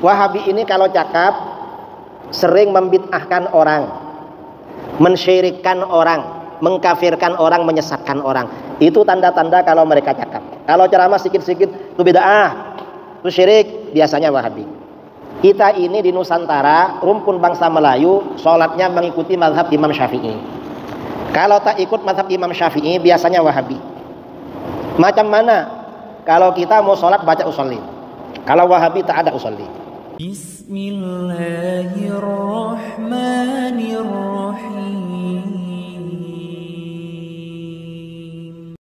Wahabi ini kalau cakap sering membid'ahkan orang, mensyirikkan orang, mengkafirkan orang, menyesatkan orang. Itu tanda-tanda kalau mereka cakap. Kalau ceramah sedikit-sedikit itu bid'ah, itu syirik, biasanya Wahabi. Kita ini di Nusantara, rumpun bangsa Melayu, sholatnya mengikuti mazhab Imam Syafi'i. Kalau tak ikut mazhab Imam Syafi'i, biasanya Wahabi. Macam mana? Kalau kita mau sholat baca usolli. Kalau Wahabi tak ada usolli. Bismillahirrahmanirrahim.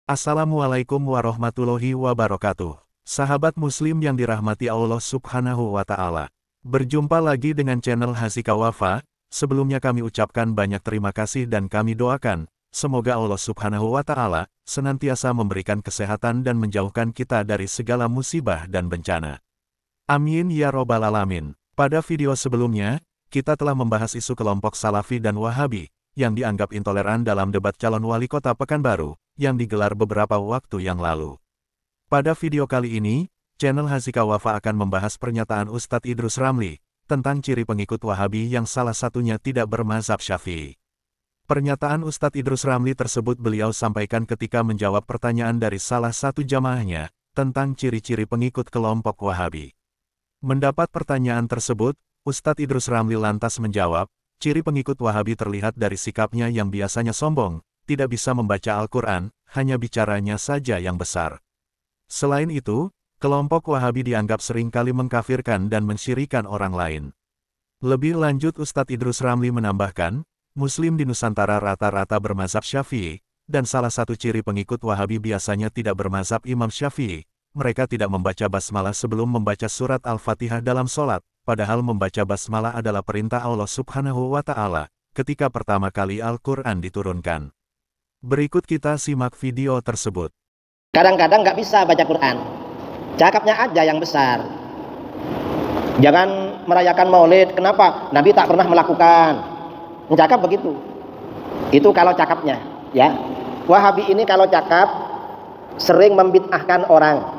Assalamualaikum warahmatullahi wabarakatuh. Sahabat muslim yang dirahmati Allah subhanahu wa ta'ala. Berjumpa lagi dengan channel Hasika Wafa. Sebelumnya kami ucapkan banyak terima kasih dan kami doakan, semoga Allah subhanahu wa ta'ala senantiasa memberikan kesehatan dan menjauhkan kita dari segala musibah dan bencana. Amin ya robbal alamin. Pada video sebelumnya, kita telah membahas isu kelompok Salafi dan Wahabi, yang dianggap intoleran dalam debat calon wali kota Pekanbaru, yang digelar beberapa waktu yang lalu. Pada video kali ini, channel Hasika Wafa akan membahas pernyataan Ustadz Idrus Ramli, tentang ciri pengikut Wahabi yang salah satunya tidak bermazhab Syafi'i. Pernyataan Ustadz Idrus Ramli tersebut beliau sampaikan ketika menjawab pertanyaan dari salah satu jamaahnya, tentang ciri-ciri pengikut kelompok Wahabi. Mendapat pertanyaan tersebut, Ustadz Idrus Ramli lantas menjawab, ciri pengikut Wahabi terlihat dari sikapnya yang biasanya sombong, tidak bisa membaca Al-Quran, hanya bicaranya saja yang besar. Selain itu, kelompok Wahabi dianggap seringkali mengkafirkan dan mensyirikan orang lain. Lebih lanjut Ustadz Idrus Ramli menambahkan, Muslim di Nusantara rata-rata bermazhab Syafi'i, dan salah satu ciri pengikut Wahabi biasanya tidak bermazhab Imam Syafi'i. Mereka tidak membaca basmalah sebelum membaca surat Al-Fatihah dalam sholat, padahal membaca basmalah adalah perintah Allah subhanahu wa ta'ala, ketika pertama kali Al-Quran diturunkan. Berikut kita simak video tersebut. Kadang-kadang nggak bisa baca Quran, cakapnya aja yang besar. Jangan merayakan maulid, kenapa? Nabi tak pernah melakukan. Cakap begitu. Itu kalau cakapnya, ya. Wahabi ini kalau cakap sering membid'ahkan orang,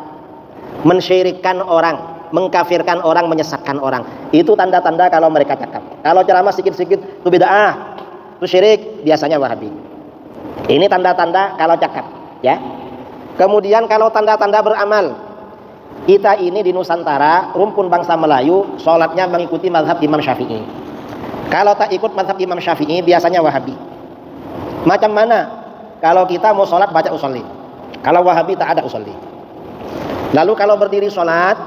mensyirikkan orang, mengkafirkan orang, menyesatkan orang. Itu tanda-tanda kalau mereka cakap. Kalau ceramah sedikit-sedikit itu bid'ah, itu syirik, biasanya Wahabi. Ini tanda-tanda kalau cakap, ya. Kemudian kalau tanda-tanda beramal, kita ini di Nusantara, rumpun bangsa Melayu, sholatnya mengikuti mazhab Imam Syafi'i. Kalau tak ikut mazhab Imam Syafi'i, biasanya Wahabi. Macam mana? Kalau kita mau sholat baca usolli. Kalau Wahabi tak ada usolli. Lalu kalau berdiri sholat,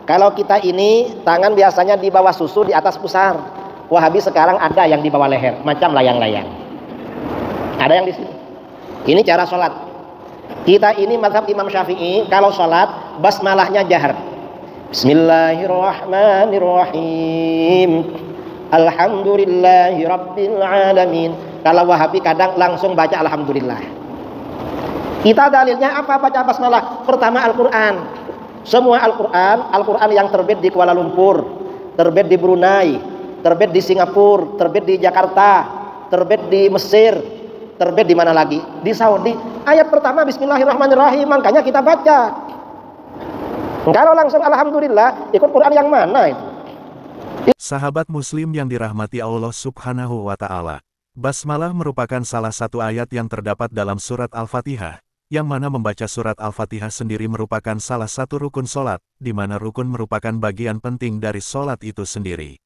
kalau kita ini tangan biasanya di bawah susu, di atas pusar. Wahabi sekarang ada yang di bawah leher, macam layang-layang. Ada yang di sini. Ini cara sholat. Kita ini mazhab Imam Syafi'i, kalau sholat basmalahnya jahar. Bismillahirrahmanirrahim. Alhamdulillahi rabbil alamin. Kalau Wahabi kadang langsung baca alhamdulillah. Kita dalilnya apa baca basmalah? Pertama Al-Quran. Semua Al-Quran yang terbit di Kuala Lumpur, terbit di Brunei, terbit di Singapura, terbit di Jakarta, terbit di Mesir, terbit di mana lagi? Di Saudi. Ayat pertama Bismillahirrahmanirrahim, makanya kita baca. Kalau langsung alhamdulillah, ikut Quran yang mana itu? Sahabat muslim yang dirahmati Allah subhanahu wa ta'ala. Basmalah merupakan salah satu ayat yang terdapat dalam surat Al-Fatihah, yang mana membaca surat Al-Fatihah sendiri merupakan salah satu rukun sholat, di mana rukun merupakan bagian penting dari sholat itu sendiri.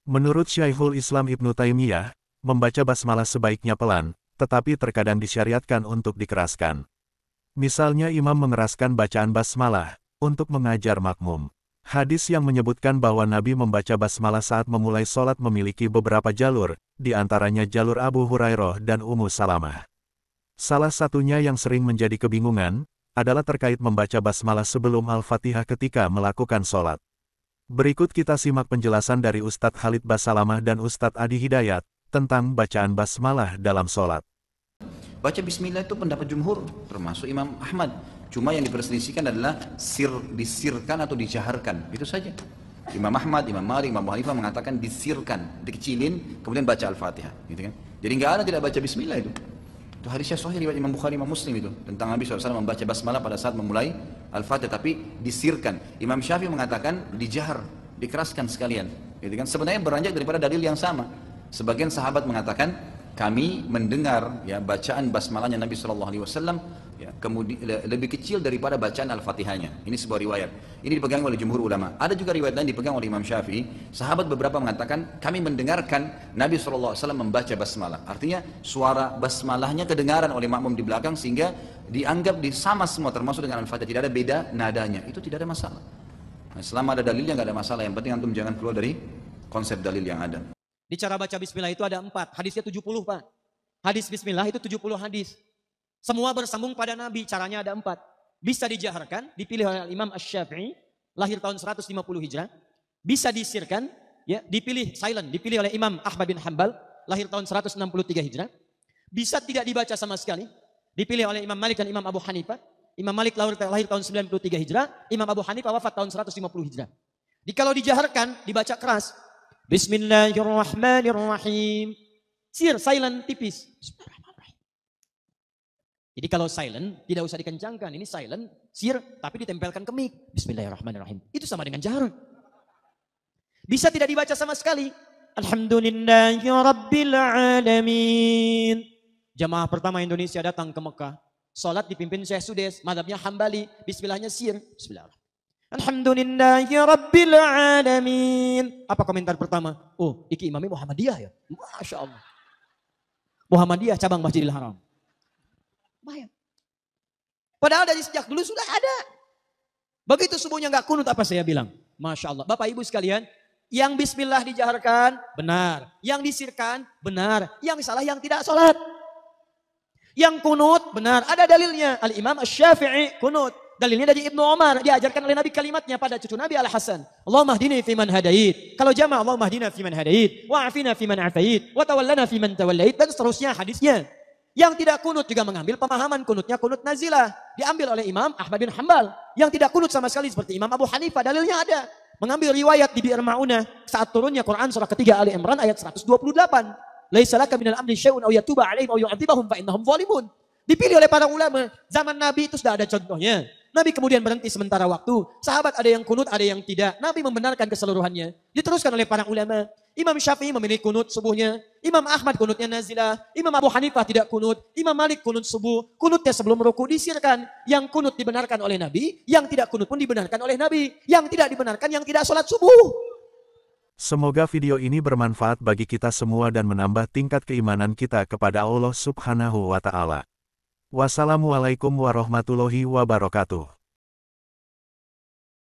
Menurut Syekhul Islam Ibnu Taimiyah, membaca basmalah sebaiknya pelan, tetapi terkadang disyariatkan untuk dikeraskan. Misalnya imam mengeraskan bacaan basmalah, untuk mengajar makmum. Hadis yang menyebutkan bahwa Nabi membaca basmalah saat memulai sholat memiliki beberapa jalur, di antaranya jalur Abu Hurairah dan Ummu Salamah. Salah satunya yang sering menjadi kebingungan, adalah terkait membaca basmalah sebelum Al-Fatihah ketika melakukan sholat. Berikut kita simak penjelasan dari Ustadz Khalid Basalamah dan Ustadz Adi Hidayat, tentang bacaan basmalah dalam sholat. Baca bismillah itu pendapat jumhur, termasuk Imam Ahmad. Cuma yang diperselisihkan adalah disirkan atau dijaharkan, itu saja. Imam Ahmad, Imam Malik, Imam Abu Hanifah mengatakan disirkan, dikecilin, kemudian baca Al-Fatihah, gitu kan? Jadi nggak ada tidak baca bismillah itu. Itu hadisnya sahih riwayat Imam Bukhari, Imam Muslim itu tentang Nabi SAW membaca basmalah pada saat memulai Al-Fatihah, tapi disirkan. Imam Syafi'i mengatakan dijahar, dikeraskan sekalian. Gitu kan? Sebenarnya beranjak daripada dalil yang sama. Sebagian sahabat mengatakan, kami mendengar ya bacaan basmalahnya Nabi SAW ya, kemudian lebih kecil daripada bacaan Al-Fatihahnya. Ini sebuah riwayat. Ini dipegang oleh jumhur ulama. Ada juga riwayat lain dipegang oleh Imam Syafi'i. Sahabat beberapa mengatakan, kami mendengarkan Nabi SAW membaca basmalah. Artinya suara basmalahnya kedengaran oleh makmum di belakang sehingga dianggap sama semua termasuk dengan Al-Fatihah. Tidak ada beda nadanya. Itu tidak ada masalah. Nah, selama ada dalilnya nggak ada masalah. Yang penting antum jangan keluar dari konsep dalil yang ada. Di cara baca bismillah itu ada 4, hadisnya 70 Pak. Hadis bismillah itu 70 hadis. Semua bersambung pada Nabi, caranya ada 4. Bisa dijaharkan, dipilih oleh Imam Asy-Syafi'i, lahir tahun 150 Hijrah. Bisa disirkan, ya, dipilih silent, dipilih oleh Imam Ahmad bin Hanbal, lahir tahun 163 Hijrah. Bisa tidak dibaca sama sekali, dipilih oleh Imam Malik dan Imam Abu Hanifah. Imam Malik lahir tahun 93 Hijrah, Imam Abu Hanifah wafat tahun 150 Hijrah. Kalau dijaharkan, dibaca keras. Bismillahirrahmanirrahim. Sir, silent, tipis. Bismillahirrahmanirrahim. Jadi kalau silent, tidak usah dikencangkan. Ini silent, sir, tapi ditempelkan ke mic. Bismillahirrahmanirrahim. Itu sama dengan jahar. Bisa tidak dibaca sama sekali. Alhamdulillahi Rabbil Alamin. Jamaah pertama Indonesia datang ke Mekah. Salat dipimpin Syekh Sudes, madhabnya Hambali. Bismillahnya sir. Bismillahirrahmanirrahim. Alhamdulillahi Rabbil Alamin. Apa komentar pertama? Oh, iki imamnya Muhammadiyah ya? Masya Allah. Muhammadiyah cabang Masjidil Haram. Bayang. Padahal dari sejak dulu sudah ada. Begitu subuhnya nggak kunut apa saya bilang? Masya Allah. Bapak Ibu sekalian, yang bismillah dijaharkan, benar. Yang disirkan, benar. Yang salah yang tidak sholat. Yang kunut, benar. Ada dalilnya. Al-Imam Asy-Syafi'i kunut. Dalilnya dari Ibnu Umar, diajarkan oleh Nabi kalimatnya pada cucu Nabi Al-Hasan. Allahumma hdini fiman hadait. Kalau jamaah, Allahumma hdina fiman hadait. Wa'afina fiman afait. Wa tawallana fiman tawallait. Dan seterusnya hadisnya. Yang tidak kunut juga mengambil pemahaman kunutnya kunut nazilah. Diambil oleh Imam Ahmad bin Hanbal. Yang tidak kunut sama sekali seperti Imam Abu Hanifah. Dalilnya ada. Mengambil riwayat di Bi'r Ma'unah saat turunnya Quran surah ketiga Ali Imran ayat 128. Laisa laka minal amri syai'un aw yatuba 'alaihim aw yu'adzibahum fa innahum zalimun. Dipilih oleh para ulama. Zaman Nabi itu sudah ada contohnya. Nabi kemudian berhenti sementara waktu. Sahabat ada yang kunut, ada yang tidak. Nabi membenarkan keseluruhannya. Diteruskan oleh para ulama. Imam Syafi'i memilih kunut subuhnya. Imam Ahmad kunutnya nazilah. Imam Abu Hanifah tidak kunut. Imam Malik kunut subuh. Kunutnya sebelum ruku disirkan. Yang kunut dibenarkan oleh Nabi. Yang tidak kunut pun dibenarkan oleh Nabi. Yang tidak dibenarkan yang tidak sholat subuh. Semoga video ini bermanfaat bagi kita semua dan menambah tingkat keimanan kita kepada Allah Subhanahu wa Ta'ala. Wassalamualaikum warahmatullahi wabarakatuh.